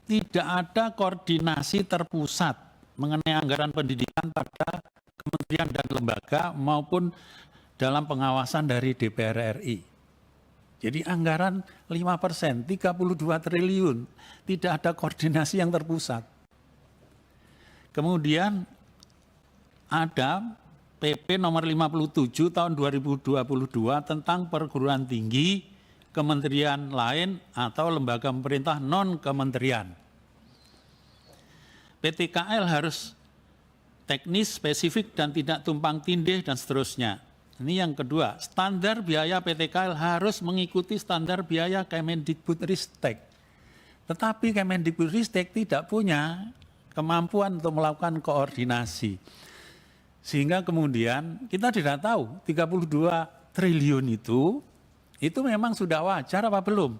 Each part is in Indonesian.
tidak ada koordinasi terpusat mengenai anggaran pendidikan pada kementerian dan lembaga maupun dalam pengawasan dari DPR RI. Jadi anggaran 5%, 32 triliun, tidak ada koordinasi yang terpusat. Kemudian ada PP nomor 57 tahun 2022 tentang perguruan tinggi kementerian lain atau lembaga pemerintah non-kementerian. PTKL harus teknis, spesifik, dan tidak tumpang tindih, dan seterusnya. Ini yang kedua, standar biaya PTKL harus mengikuti standar biaya Kemendikbudristek. Tetapi Kemendikbudristek tidak punya kemampuan untuk melakukan koordinasi. Sehingga kemudian kita tidak tahu 32 triliun itu memang sudah wajar apa belum.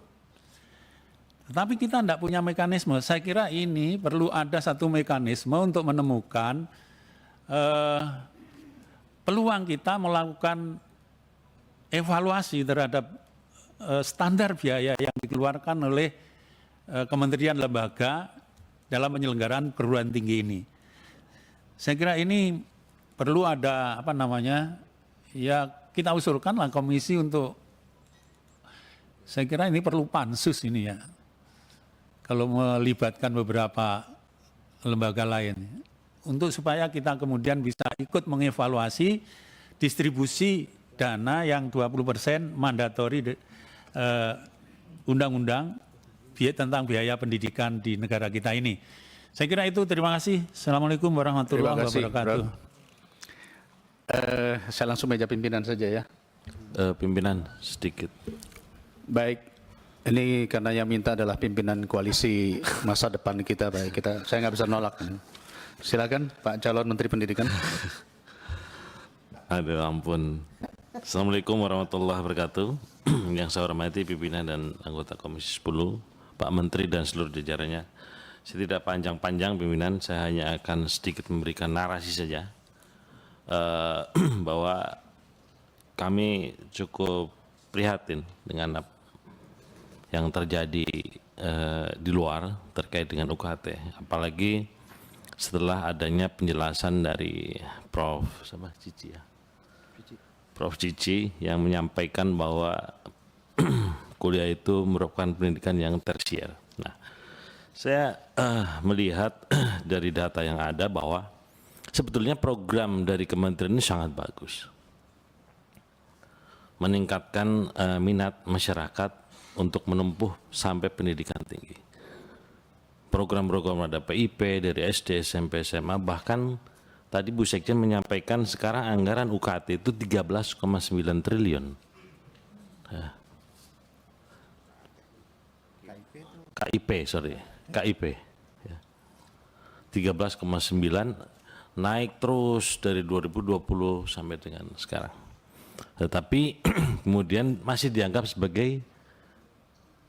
Tetapi kita tidak punya mekanisme. Saya kira ini perlu ada satu mekanisme untuk menemukan peluang kita melakukan evaluasi terhadap standar biaya yang dikeluarkan oleh kementerian lembaga dalam penyelenggaraan perguruan tinggi ini. Saya kira ini perlu ada ya kita usulkanlah komisi untuk, saya kira ini perlu pansus ini ya, kalau melibatkan beberapa lembaga lain, untuk supaya kita kemudian bisa ikut mengevaluasi distribusi dana yang 20% mandatori undang-undang tentang biaya pendidikan di negara kita ini. Saya kira itu, terima kasih. Assalamualaikum warahmatullahi wabarakatuh. Saya langsung meja pimpinan saja ya. Pimpinan sedikit. Baik, ini karena yang minta adalah pimpinan koalisi masa depan kita, saya nggak bisa nolak. Silakan Pak calon Menteri Pendidikan. Aduh ampun. Assalamualaikum warahmatullahi wabarakatuh. Yang saya hormati pimpinan dan anggota Komisi 10, Pak Menteri dan seluruh jajarannya. Saya tidak panjang-panjang pimpinan, saya hanya akan sedikit memberikan narasi saja bahwa kami cukup prihatin dengan yang terjadi di luar terkait dengan UKT, apalagi setelah adanya penjelasan dari Prof. Cici yang menyampaikan bahwa kuliah itu merupakan pendidikan yang tersier. Nah, saya melihat dari data yang ada bahwa sebetulnya program dari kementerian ini sangat bagus, meningkatkan minat masyarakat untuk menempuh sampai pendidikan tinggi. Program-program ada PIP dari SD, SMP, SMA, bahkan tadi Bu Sekjen menyampaikan sekarang anggaran UKT itu 13,9 triliun. KIP. Ya. 13,9 naik terus dari 2020 sampai dengan sekarang. Tetapi kemudian masih dianggap sebagai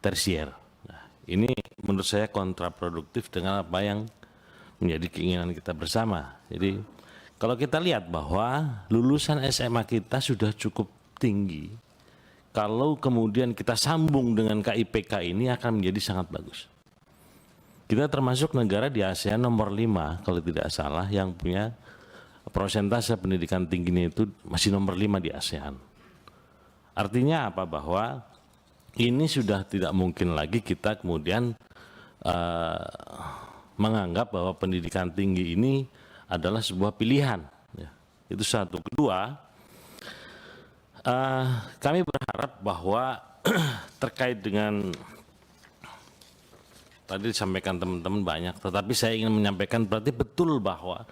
tersier. Nah, ini menurut saya kontraproduktif dengan apa yang menjadi keinginan kita bersama. Jadi kalau kita lihat bahwa lulusan SMA kita sudah cukup tinggi, kalau kemudian kita sambung dengan KIPK ini akan menjadi sangat bagus. Kita termasuk negara di ASEAN nomor 5 kalau tidak salah yang punya persentase pendidikan tingginya itu masih nomor 5 di ASEAN. Artinya apa? Bahwa ini sudah tidak mungkin lagi kita kemudian menganggap bahwa pendidikan tinggi ini adalah sebuah pilihan. Ya, itu satu. Kedua, kami berharap bahwa terkait dengan tadi disampaikan teman-teman banyak, tetapi saya ingin menyampaikan berarti betul bahwa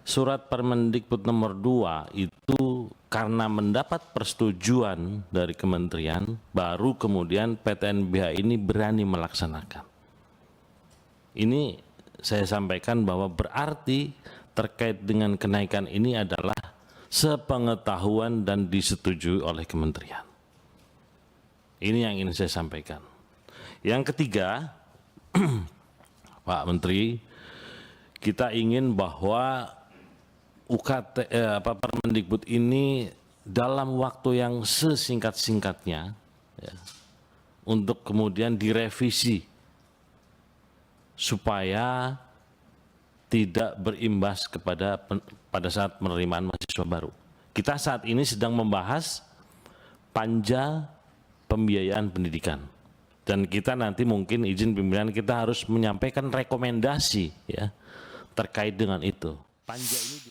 surat Permendikbud nomor 2 itu karena mendapat persetujuan dari kementerian, baru kemudian PTNBH ini berani melaksanakan. Ini saya sampaikan bahwa berarti terkait dengan kenaikan ini adalah sepengetahuan dan disetujui oleh kementerian. Ini yang ingin saya sampaikan. Yang ketiga, Pak Menteri, kita ingin bahwa Permendikbud ini dalam waktu yang sesingkat-singkatnya ya, untuk kemudian direvisi supaya tidak berimbas pada saat penerimaan mahasiswa baru. Kita saat ini sedang membahas panja pembiayaan pendidikan. Dan kita nanti mungkin izin pimpinan kita harus menyampaikan rekomendasi ya terkait dengan itu. Panja ini